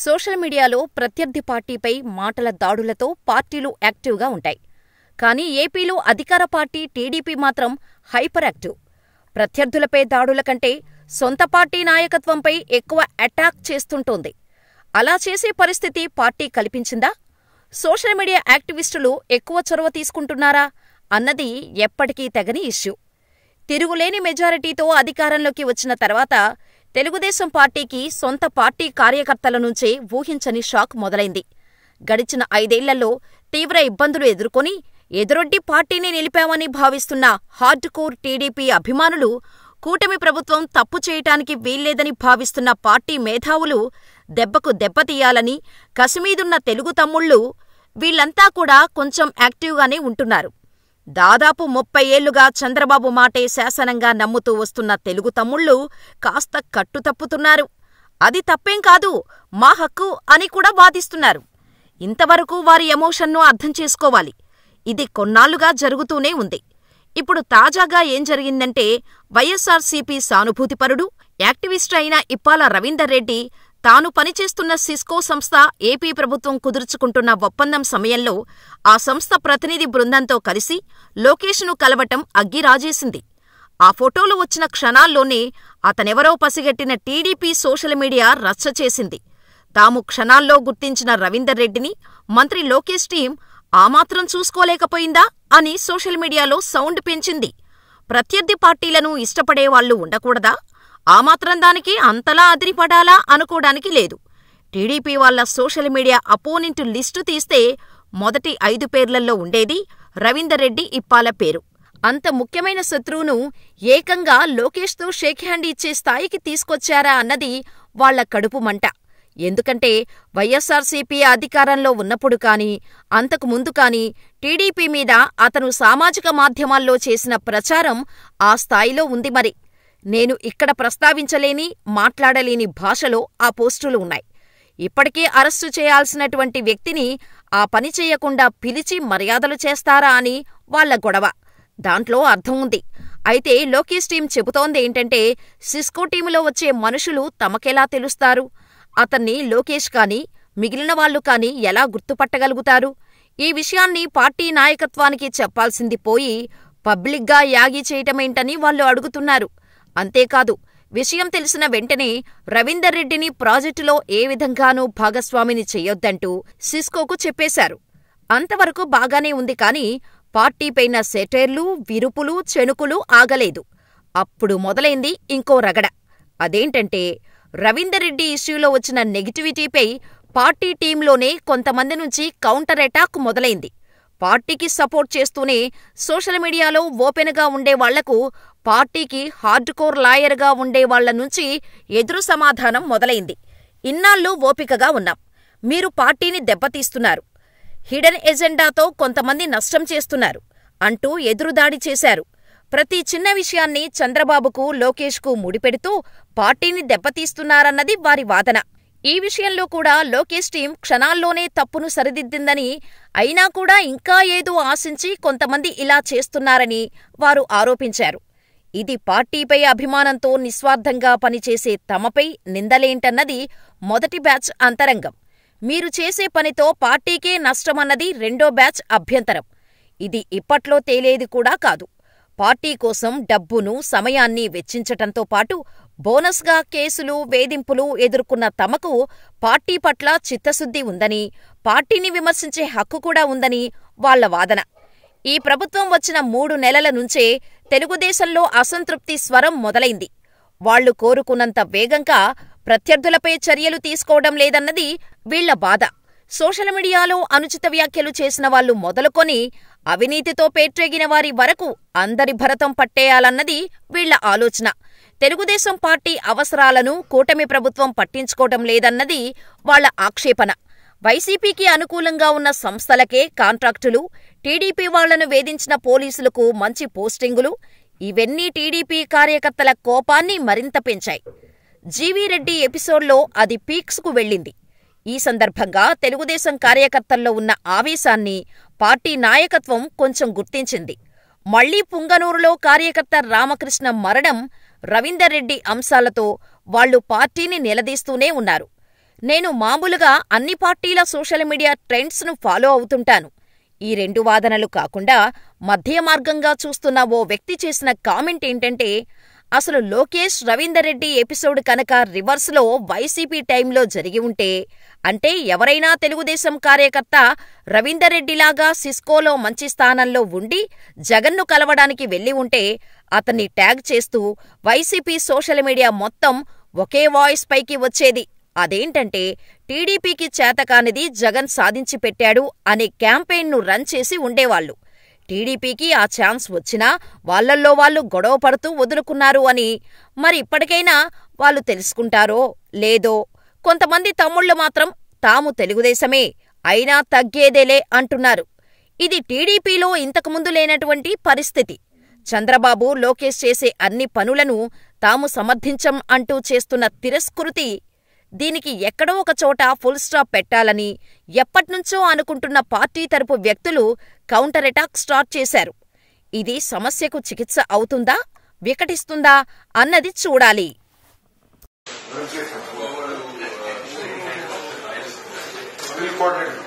Social మీడియాలో ప్రత్యర్థి పార్టీపై మాటల దాడులతో పార్టీలు యాక్టివ్గా ఉంటాయి. కానీ ఏపీలో అధికార పార్టీ టీడీపీ మాత్రం హైపర్ యాక్టివ్. ప్రత్యర్థులపై దాడుల కంటే సొంత పార్టీ నాయకత్వంపై ఎక్కువ అటాక్ చేస్తుంటోంది. అలా చేసే పరిస్థితి పార్టీ కల్పించిందా? సోషల్ మీడియా యాక్టివిస్టులు ఎక్కువ చొరవ తీసుకుంటున్నారా అన్నది ఎప్పటికీ తెగని ఇష్యూ. తిరుగులేని మెజారిటీతో అధికారంలోకి వచ్చిన తర్వాత తెలుగుదేశం పార్టీకి సొంత పార్టీ కార్యకర్తల నుంచే ఊహించని షాక్ మొదలైంది. గడిచిన 5 ఏళ్లలో తీవ్ర ఇబ్బందులు ఎదుర్కొని ఎదురొడ్డి పార్టీని నిలిపామని భావిస్తున్న హార్డ్ కోర్ టీడీపీ అభిమానులు, కూటమి ప్రభుత్వం తప్పు చేయటానికి వీల్లేదని భావిస్తున్న పార్టీ మేధావులు దెబ్బకు దెబ్బతీయాలని కసిమీదున్న తెలుగు తమ్ముళ్ళు, వీళ్లంతా కూడా కొంచెం యాక్టివ్గానే ఉంటున్నారు. దాదాపు 30 ఏళ్లుగా చంద్రబాబు మాటే శాసనంగా నమ్ముతూ వస్తున్న తెలుగు తమ్ముళ్ళు కాస్త కట్టుతప్పుతున్నారు. అది తప్పేం కాదు, మా హక్కు అని కూడా వాదిస్తున్నారు. ఇంతవరకు వారి ఎమోషన్ను అర్థం చేసుకోవాలి. ఇది కొన్నాళ్లుగా జరుగుతూనే ఉంది. ఇప్పుడు తాజాగా ఏం జరిగిందంటే, వైఎస్సార్సీపీ సానుభూతిపరుడు, యాక్టివిస్ట్ అయిన ఇప్పాల రవీందర్ రెడ్డి తాను పనిచేస్తున్న సిస్కో సంస్థ ఏపీ ప్రభుత్వం కుదుర్చుకుంటున్న ఒప్పందం సమయంలో ఆ సంస్థ ప్రతినిధి బృందంతో కలిసి లోకేష్ను కలవటం అగ్గిరాజేసింది. ఆ ఫోటోలు వచ్చిన క్షణాల్లోనే అతనెవరో పసిగట్టిన టీడీపీ సోషల్ మీడియా రచ్చ చేసింది. తాము క్షణాల్లో గుర్తించిన రవీందర్ రెడ్డిని మంత్రి లోకేష్ టీం ఆ మాత్రం చూసుకోలేకపోయిందా అని సోషల్ మీడియాలో సౌండ్ పెంచింది. ప్రత్యర్థి పార్టీలను ఇష్టపడేవాళ్లు ఉండకూడదా? ఆ మాత్రం దానికి అంతలా అదిరిపడాలా అనుకోడానికి లేదు. టీడీపీ వాళ్ల సోషల్ మీడియా అపోనెంట్ లిస్టు తీస్తే మొదటి 5 పేర్లల్లో ఉండేది రవీందర్ రెడ్డి, ఇప్పాల పేరు. అంత ముఖ్యమైన శత్రువును ఏకంగా లోకేష్తో షేక్ హ్యాండ్ ఇచ్చే స్థాయికి తీసుకొచ్చారా అన్నది వాళ్ల కడుపు మంట. ఎందుకంటే వైఎస్సార్సీపీ అధికారంలో ఉన్నప్పుడు కానీ, అంతకు ముందు కానీ టీడీపీ మీద అతను సామాజిక మాధ్యమాల్లో చేసిన ప్రచారం ఆ స్థాయిలో ఉంది. మరి నేను ఇక్కడ ప్రస్తావించలేని, మాట్లాడలేని భాషలో ఆ పోస్టులు ఉన్నాయి. ఇప్పటికే అరెస్టు చేయాల్సినటువంటి వ్యక్తిని ఆ పని చేయకుండా పిలిచి మర్యాదలు చేస్తారా అని వాళ్ల గొడవ. దాంట్లో అర్థం ఉంది. అయితే లోకేష్ టీం చెబుతోందేంటంటే, సిస్కో టీములో వచ్చే మనుషులు తమకెలా తెలుస్తారు? అతన్ని లోకేష్ కానీ, మిగిలిన వాళ్లు కానీ ఎలా గుర్తుపట్టగలుగుతారు? ఈ విషయాన్ని పార్టీ నాయకత్వానికి చెప్పాల్సింది పోయి పబ్లిక్గా యాగి చేయటమేంటని వాళ్లు అడుగుతున్నారు. అంతేకాదు, విషయం తెలిసిన వెంటనే రవీందర్ రెడ్డిని ప్రాజెక్టులో ఏ విధంగానూ భాగస్వామిని చెయ్యొద్దంటూ సిస్కోకు చెప్పేశారు. అంతవరకు బాగానే ఉంది. కానీ పార్టీపైన సెటైర్లు, విరుపులు, చెణుకులు ఆగలేదు. అప్పుడు మొదలైంది ఇంకో రగడ. అదేంటంటే, రవీందర్ రెడ్డి ఇష్యూలో వచ్చిన నెగిటివిటీపై పార్టీ టీంలోనే కొంతమంది నుంచి కౌంటర్ అటాక్ మొదలైంది. పార్టీకి సపోర్ట్ చేస్తూనే సోషల్ మీడియాలో ఓపెన్గా ఉండేవాళ్లకు, పార్టీకి హార్డ్ కోర్ లాయర్గా ఉండేవాళ్ల నుంచి ఎదురు సమాధానం మొదలైంది. ఇన్నాళ్లు ఓపికగా ఉన్నాం, మీరు పార్టీని దెబ్బతీస్తున్నారు, హిడెన్ ఎజెండాతో కొంతమంది నష్టం చేస్తున్నారు అంటూ ఎదురుదాడి చేశారు. ప్రతి చిన్న విషయాన్ని చంద్రబాబుకు, లోకేష్కు ముడిపెడుతూ పార్టీని దెబ్బతీస్తున్నారన్నది వారి వాదన. ఈ విషయంలో కూడా లోకేష్ టీం క్షణాల్లోనే తప్పును సరిదిద్దిందని, అయినా కూడా ఇంకా ఏదో ఆశించి కొంతమంది ఇలా చేస్తున్నారని వారు ఆరోపించారు. ఇది పార్టీపై అభిమానంతో నిస్వార్థంగా పనిచేసే తమపై నిందలేంటన్నది మొదటి బ్యాచ్ అంతరంగం. మీరు చేసే పనితో పార్టీకే నష్టమన్నది రెండో బ్యాచ్ అభ్యంతరం. ఇది ఇప్పట్లో తేలేది కూడా కాదు. పార్టీ కోసం డబ్బును, సమయాన్ని వెచ్చించటంతో పాటు బోనస్గా కేసులు, వేధింపులు ఎదుర్కొన్న తమకు పార్టీ పట్ల చిత్తశుద్ధి ఉందని, పార్టీని విమర్శించే హక్కు కూడా ఉందని వాళ్ల వాదన. ఈ ప్రభుత్వం వచ్చిన 3 నెలల నుంచే తెలుగుదేశంలో అసంతృప్తి స్వరం మొదలైంది. వాళ్లు కోరుకున్నంత వేగంగా ప్రత్యర్థులపై చర్యలు తీసుకోవడం లేదన్నది వీళ్ల బాధ. సోషల్ మీడియాలో అనుచిత వ్యాఖ్యలు చేసిన వాళ్లు మొదలుకొని అవినీతితో పేట్రేగిన వారి వరకు అందరి భరతం పట్టేయాలన్నది వీళ్ల ఆలోచన. తెలుగుదేశం పార్టీ అవసరాలను కూటమి ప్రభుత్వం పట్టించుకోవటం లేదన్నది వాళ్ల ఆక్షేపణ. వైసీపీకి అనుకూలంగా ఉన్న సంస్థలకే కాంట్రాక్టులు, టీడీపీ వాళ్లను వేధించిన పోలీసులకు మంచి పోస్టింగులు, ఇవన్నీ టీడీపీ కార్యకర్తల కోపాన్ని మరింత పెంచాయి. జీవీ రెడ్డి ఎపిసోడ్లో అది పీక్స్కు వెళ్ళింది. ఈ సందర్భంగా తెలుగుదేశం కార్యకర్తల్లో ఉన్న ఆవేశాన్ని పార్టీ నాయకత్వం కొంచెం గుర్తించింది. మళ్లీ పుంగనూరులో కార్యకర్త రామకృష్ణ మరణం, రవీందర్ రెడ్డి అంశాలతో వాళ్లు పార్టీని నిలదీస్తూనే ఉన్నారు. నేను మామూలుగా అన్ని పార్టీల సోషల్ మీడియా ట్రెండ్స్ను ఫాలో అవుతుంటాను. ఈ రెండు వాదనలు కాకుండా మధ్య మార్గంగా చూస్తున్న ఓ వ్యక్తి చేసిన కామెంట్ ఏంటంటే, అసలు లోకేష్ రవీందర్ రెడ్డి ఎపిసోడ్ కనుక రివర్స్లో వైసీపీ టైంలో జరిగి ఉంటే, అంటే ఎవరైనా తెలుగుదేశం కార్యకర్త రవీందర్ రెడ్డిలాగా సిస్కోలో మంచి స్థానంలో ఉండి జగన్ను కలవడానికి వెళ్లి ఉంటే, అతన్ని ట్యాగ్ చేస్తూ వైసీపీ సోషల్ మీడియా మొత్తం ఒకే వాయిస్ పైకి వచ్చేది. అదేంటంటే, టీడీపీకి చేతకానిది జగన్ సాధించి పెట్టాడు అనే క్యాంపెయిన్ను రన్ చేసి ఉండేవాళ్లు. టీడీపీకి ఆ ఛాన్స్ వచ్చినా వాళ్లల్లో వాళ్లు గొడవ పడుతూ వదులుకున్నారు అని. మరి ఇప్పటికైనా వాళ్ళు తెలుసుకుంటారో లేదో. కొంతమంది తమ్ముళ్లు మాత్రం తాము తెలుగుదేశమే అయినా తగ్గేదేలే అంటున్నారు. ఇది టీడీపీలో ఇంతకుముందు లేనటువంటి పరిస్థితి. చంద్రబాబు, లోకేష్ చేసే అన్ని పనులను తాము సమర్థించం అంటూ చేస్తున్న తిరస్కృతి, దీనికి ఎక్కడో ఒక చోట ఫుల్ స్టాప్ పెట్టాలని ఎప్పట్నుంచో అనుకుంటున్న పార్టీ తరపు వ్యక్తులు కౌంటర్ అటాక్ స్టార్ట్ చేశారు. ఇది సమస్యకు చికిత్స అవుతుందా, వికటిస్తుందా అన్నది చూడాలి. Important